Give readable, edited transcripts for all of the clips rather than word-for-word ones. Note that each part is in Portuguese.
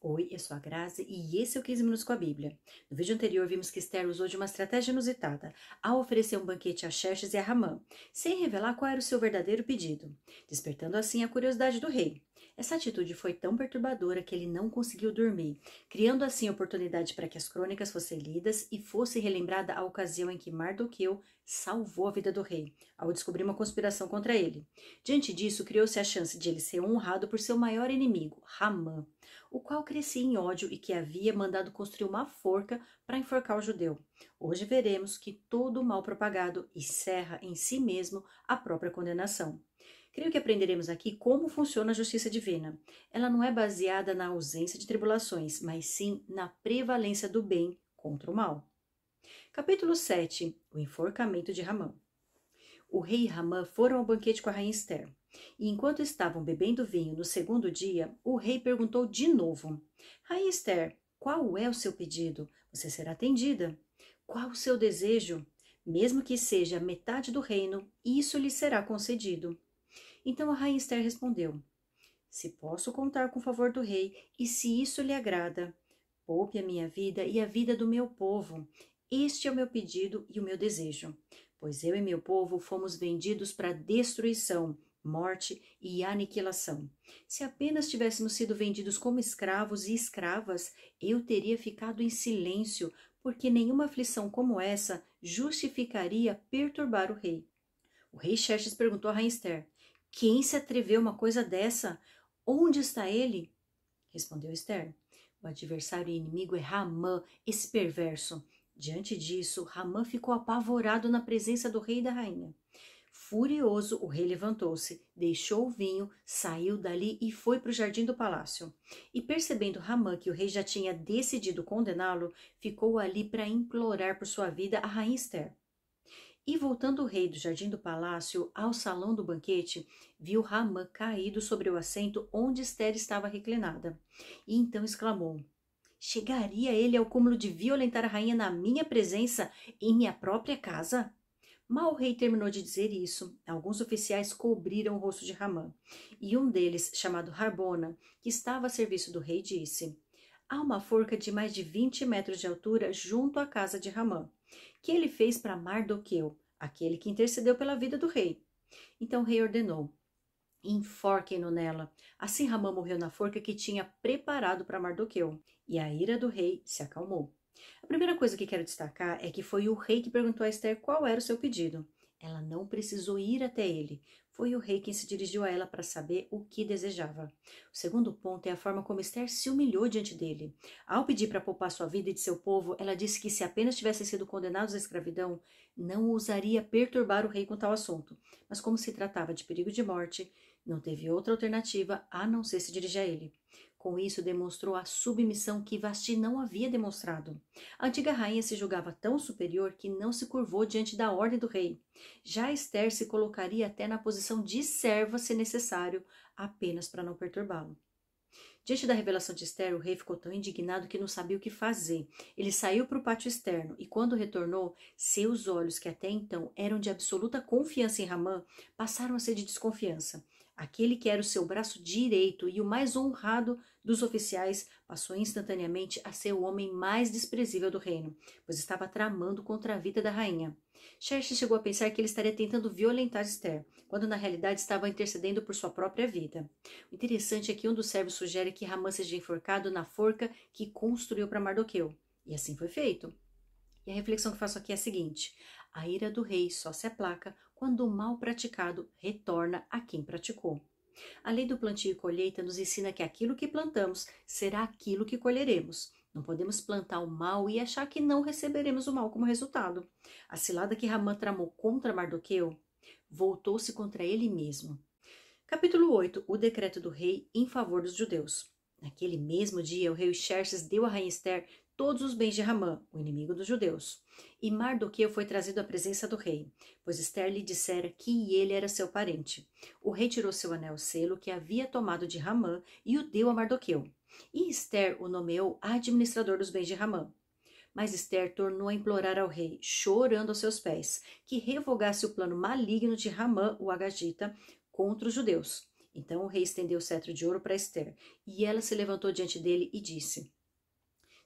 Oi, eu sou a Grazi e esse é o 15 Minutos com a Bíblia. No vídeo anterior vimos que Esther usou de uma estratégia inusitada ao oferecer um banquete a Xerxes e a Ramã, sem revelar qual era o seu verdadeiro pedido, despertando assim a curiosidade do rei. Essa atitude foi tão perturbadora que ele não conseguiu dormir, criando assim oportunidade para que as crônicas fossem lidas e fosse relembrada a ocasião em que Mardoqueu salvou a vida do rei, ao descobrir uma conspiração contra ele. Diante disso, criou-se a chance de ele ser honrado por seu maior inimigo, Ramã, o qual crescia em ódio e que havia mandado construir uma forca para enforcar o judeu. Hoje veremos que todo o mal propagado encerra em si mesmo a própria condenação. Creio que aprenderemos aqui como funciona a justiça divina. Ela não é baseada na ausência de tribulações, mas sim na prevalência do bem contra o mal. Capítulo 7. O enforcamento de Ramã. O rei e Ramã foram ao banquete com a rainha Esther. E enquanto estavam bebendo vinho no segundo dia, o rei perguntou de novo: Rainha Esther, qual é o seu pedido? Você será atendida. Qual o seu desejo? Mesmo que seja metade do reino, isso lhe será concedido. Então a rainha Esther respondeu: Se posso contar com o favor do rei, e se isso lhe agrada, poupe a minha vida e a vida do meu povo. Este é o meu pedido e o meu desejo, pois eu e meu povo fomos vendidos para destruição, morte e aniquilação. Se apenas tivéssemos sido vendidos como escravos e escravas, eu teria ficado em silêncio, porque nenhuma aflição como essa justificaria perturbar o rei. O rei Xerxes perguntou a rainha Esther: Quem se atreveu a uma coisa dessa? Onde está ele? Respondeu Esther: O adversário e inimigo é Ramã, esse perverso. Diante disso, Ramã ficou apavorado na presença do rei e da rainha. Furioso, o rei levantou-se, deixou o vinho, saiu dali e foi para o jardim do palácio. E percebendo Ramã que o rei já tinha decidido condená-lo, ficou ali para implorar por sua vida a rainha Esther. E voltando o rei do jardim do palácio ao salão do banquete, viu Ramã caído sobre o assento onde Esther estava reclinada. E então exclamou: Chegaria ele ao cúmulo de violentar a rainha na minha presença, em minha própria casa? Mal o rei terminou de dizer isso, alguns oficiais cobriram o rosto de Ramã. E um deles, chamado Harbona, que estava a serviço do rei, disse: Há uma forca de mais de 20 metros de altura junto à casa de Ramã, que ele fez para Mardoqueu, aquele que intercedeu pela vida do rei. Então o rei ordenou: Enforquem-no nela. Assim Ramã morreu na forca que tinha preparado para Mardoqueu, e a ira do rei se acalmou. A primeira coisa que quero destacar é que foi o rei que perguntou a Esther qual era o seu pedido. Ela não precisou ir até ele. Foi o rei quem se dirigiu a ela para saber o que desejava. O segundo ponto é a forma como Esther se humilhou diante dele. Ao pedir para poupar sua vida e de seu povo, ela disse que se apenas tivessem sido condenados à escravidão, não ousaria perturbar o rei com tal assunto. Mas como se tratava de perigo de morte, não teve outra alternativa a não ser se dirigir a ele. Com isso, demonstrou a submissão que Vasti não havia demonstrado. A antiga rainha se julgava tão superior que não se curvou diante da ordem do rei. Já Esther se colocaria até na posição de serva, se necessário, apenas para não perturbá-lo. Diante da revelação de Esther, o rei ficou tão indignado que não sabia o que fazer. Ele saiu para o pátio externo e, quando retornou, seus olhos, que até então eram de absoluta confiança em Ramã, passaram a ser de desconfiança. Aquele que era o seu braço direito e o mais honrado dos oficiais passou instantaneamente a ser o homem mais desprezível do reino, pois estava tramando contra a vida da rainha. Xerxes chegou a pensar que ele estaria tentando violentar Esther, quando na realidade estava intercedendo por sua própria vida. O interessante é que um dos servos sugere que Ramã seja enforcado na forca que construiu para Mardoqueu. E assim foi feito. E a reflexão que faço aqui é a seguinte: a ira do rei só se aplaca quando o mal praticado retorna a quem praticou. A lei do plantio e colheita nos ensina que aquilo que plantamos será aquilo que colheremos. Não podemos plantar o mal e achar que não receberemos o mal como resultado. A cilada que Ramã tramou contra Mardoqueu voltou-se contra ele mesmo. Capítulo 8. O decreto do rei em favor dos judeus. Naquele mesmo dia, o rei Xerxes deu à rainha Esther todos os bens de Ramã, o inimigo dos judeus. E Mardoqueu foi trazido à presença do rei, pois Esther lhe dissera que ele era seu parente. O rei tirou seu anel-selo que havia tomado de Ramã e o deu a Mardoqueu. E Esther o nomeou administrador dos bens de Ramã. Mas Esther tornou a implorar ao rei, chorando aos seus pés, que revogasse o plano maligno de Ramã, o Agagita, contra os judeus. Então o rei estendeu o cetro de ouro para Ester, e ela se levantou diante dele e disse: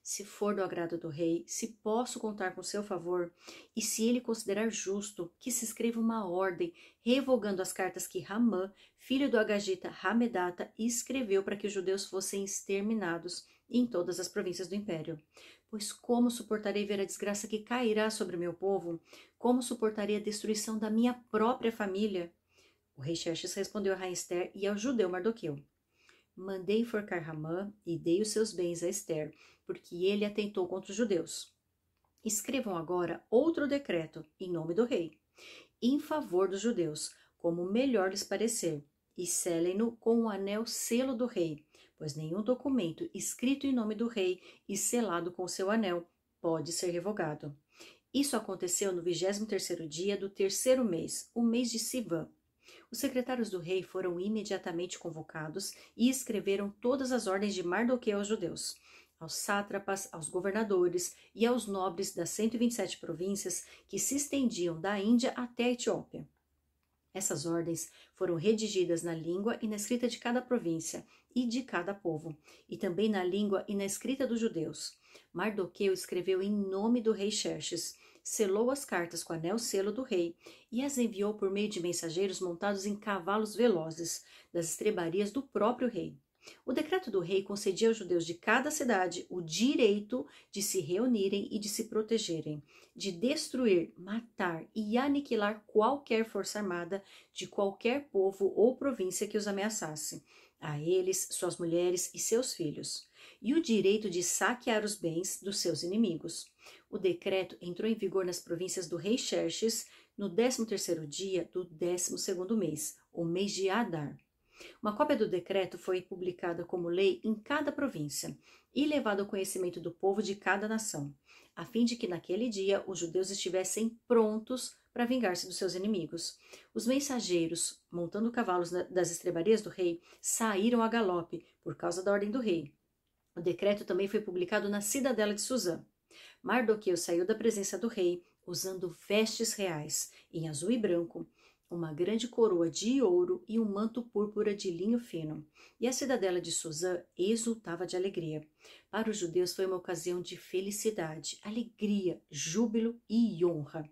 Se for do agrado do rei, se posso contar com seu favor, e se ele considerar justo, que se escreva uma ordem revogando as cartas que Ramã, filho do Agagita Hamedata, escreveu para que os judeus fossem exterminados em todas as províncias do império. Pois como suportarei ver a desgraça que cairá sobre o meu povo? Como suportarei a destruição da minha própria família? O rei Xerxes respondeu a rainha Ester e ao judeu Mardoqueu: Mandei enforcar Ramã e dei os seus bens a Ester, porque ele atentou contra os judeus. Escrevam agora outro decreto, em nome do rei, em favor dos judeus, como melhor lhes parecer, e selem-no com o anel selo do rei, pois nenhum documento escrito em nome do rei e selado com seu anel pode ser revogado. Isso aconteceu no 23º dia do terceiro mês, o mês de Sivan. Os secretários do rei foram imediatamente convocados e escreveram todas as ordens de Mardoqueu aos judeus, aos sátrapas, aos governadores e aos nobres das 127 províncias que se estendiam da Índia até a Etiópia. Essas ordens foram redigidas na língua e na escrita de cada província e de cada povo, e também na língua e na escrita dos judeus. Mardoqueu escreveu em nome do rei Xerxes, selou as cartas com o anel selo do rei e as enviou por meio de mensageiros montados em cavalos velozes, das estrebarias do próprio rei. O decreto do rei concedia aos judeus de cada cidade o direito de se reunirem e de se protegerem, de destruir, matar e aniquilar qualquer força armada de qualquer povo ou província que os ameaçasse, a eles, suas mulheres e seus filhos, e o direito de saquear os bens dos seus inimigos. O decreto entrou em vigor nas províncias do rei Xerxes no 13º dia do 12º mês, o mês de Adar. Uma cópia do decreto foi publicada como lei em cada província e levada ao conhecimento do povo de cada nação, a fim de que naquele dia os judeus estivessem prontos para vingar-se dos seus inimigos. Os mensageiros, montando cavalos das estrebarias do rei, saíram a galope por causa da ordem do rei. O decreto também foi publicado na cidadela de Suzã. Mardoqueu saiu da presença do rei, usando vestes reais, em azul e branco, uma grande coroa de ouro e um manto púrpura de linho fino. E a cidadela de Suzã exultava de alegria. Para os judeus foi uma ocasião de felicidade, alegria, júbilo e honra.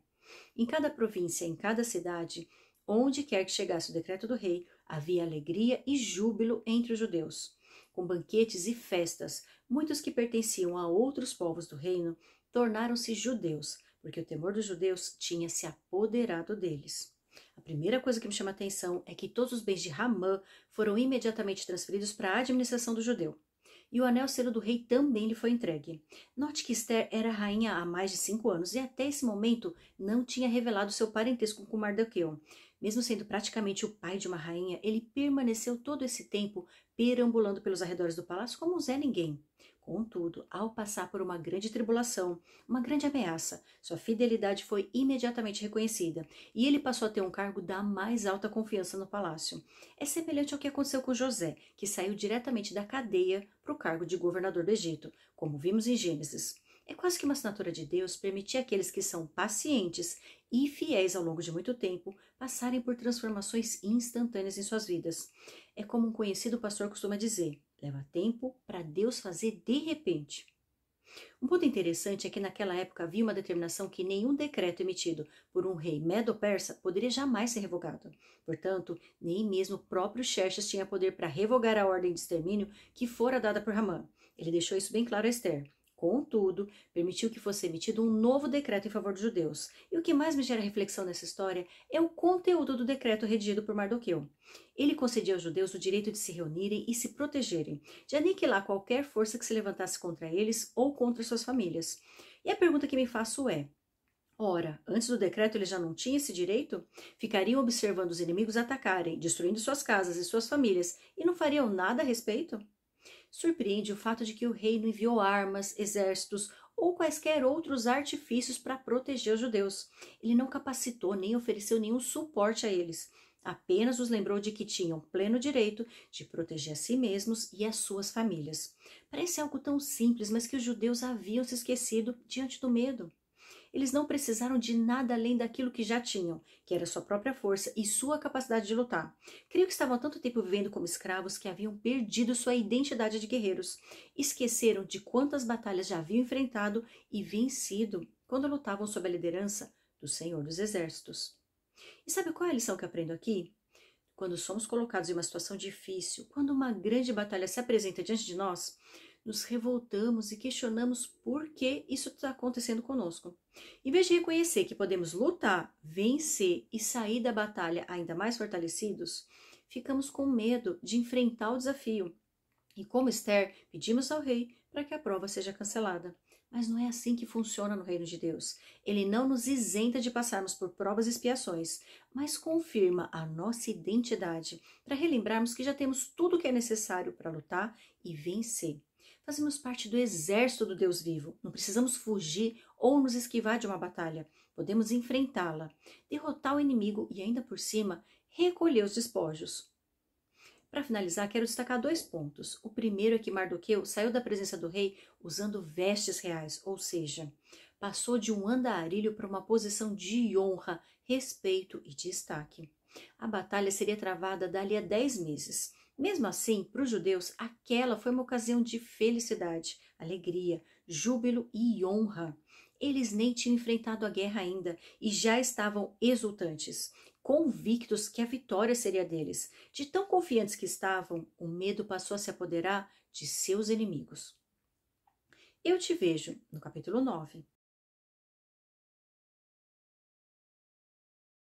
Em cada província, em cada cidade, onde quer que chegasse o decreto do rei, havia alegria e júbilo entre os judeus. Com banquetes e festas, muitos que pertenciam a outros povos do reino tornaram-se judeus, porque o temor dos judeus tinha se apoderado deles. A primeira coisa que me chama a atenção é que todos os bens de Ramã foram imediatamente transferidos para a administração do judeu. E o anel selo do rei também lhe foi entregue. Note que Ester era rainha há mais de 5 anos e até esse momento não tinha revelado seu parentesco com Mardoqueu. Mesmo sendo praticamente o pai de uma rainha, ele permaneceu todo esse tempo perambulando pelos arredores do palácio como um Zé Ninguém. Contudo, ao passar por uma grande tribulação, uma grande ameaça, sua fidelidade foi imediatamente reconhecida e ele passou a ter um cargo da mais alta confiança no palácio. É semelhante ao que aconteceu com José, que saiu diretamente da cadeia para o cargo de governador do Egito, como vimos em Gênesis. É quase que uma assinatura de Deus permitir àqueles que são pacientes e fiéis ao longo de muito tempo passarem por transformações instantâneas em suas vidas. É como um conhecido pastor costuma dizer: leva tempo para Deus fazer de repente. Um ponto interessante é que naquela época havia uma determinação que nenhum decreto emitido por um rei medo-persa poderia jamais ser revogado. Portanto, nem mesmo o próprio Xerxes tinha poder para revogar a ordem de extermínio que fora dada por Ramã. Ele deixou isso bem claro a Ester. Contudo, permitiu que fosse emitido um novo decreto em favor dos judeus. E o que mais me gera reflexão nessa história é o conteúdo do decreto redigido por Mardoqueu. Ele concedia aos judeus o direito de se reunirem e se protegerem, de aniquilar qualquer força que se levantasse contra eles ou contra suas famílias. E a pergunta que me faço é: ora, antes do decreto eles já não tinham esse direito? Ficariam observando os inimigos atacarem, destruindo suas casas e suas famílias, e não fariam nada a respeito? Surpreende o fato de que o rei não enviou armas, exércitos ou quaisquer outros artifícios para proteger os judeus. Ele não capacitou nem ofereceu nenhum suporte a eles. Apenas os lembrou de que tinham pleno direito de proteger a si mesmos e as suas famílias. Parece algo tão simples, mas que os judeus haviam se esquecido diante do medo. Eles não precisaram de nada além daquilo que já tinham, que era sua própria força e sua capacidade de lutar. Creio que estavam há tanto tempo vivendo como escravos que haviam perdido sua identidade de guerreiros. Esqueceram de quantas batalhas já haviam enfrentado e vencido quando lutavam sob a liderança do Senhor dos Exércitos. E sabe qual é a lição que aprendo aqui? Quando somos colocados em uma situação difícil, quando uma grande batalha se apresenta diante de nós, nos revoltamos e questionamos por que isso está acontecendo conosco. Em vez de reconhecer que podemos lutar, vencer e sair da batalha ainda mais fortalecidos, ficamos com medo de enfrentar o desafio. E como Esther, pedimos ao rei para que a prova seja cancelada. Mas não é assim que funciona no reino de Deus. Ele não nos isenta de passarmos por provas e expiações, mas confirma a nossa identidade para relembrarmos que já temos tudo o que é necessário para lutar e vencer. Fazemos parte do exército do Deus vivo. Não precisamos fugir ou nos esquivar de uma batalha. Podemos enfrentá-la, derrotar o inimigo e, ainda por cima, recolher os despojos. Para finalizar, quero destacar 2 pontos. O primeiro é que Mardoqueu saiu da presença do rei usando vestes reais, ou seja, passou de um andarilho para uma posição de honra, respeito e destaque. A batalha seria travada dali a 10 meses. Mesmo assim, para os judeus, aquela foi uma ocasião de felicidade, alegria, júbilo e honra. Eles nem tinham enfrentado a guerra ainda e já estavam exultantes, convictos que a vitória seria deles. De tão confiantes que estavam, o medo passou a se apoderar de seus inimigos. Eu te vejo no capítulo 9.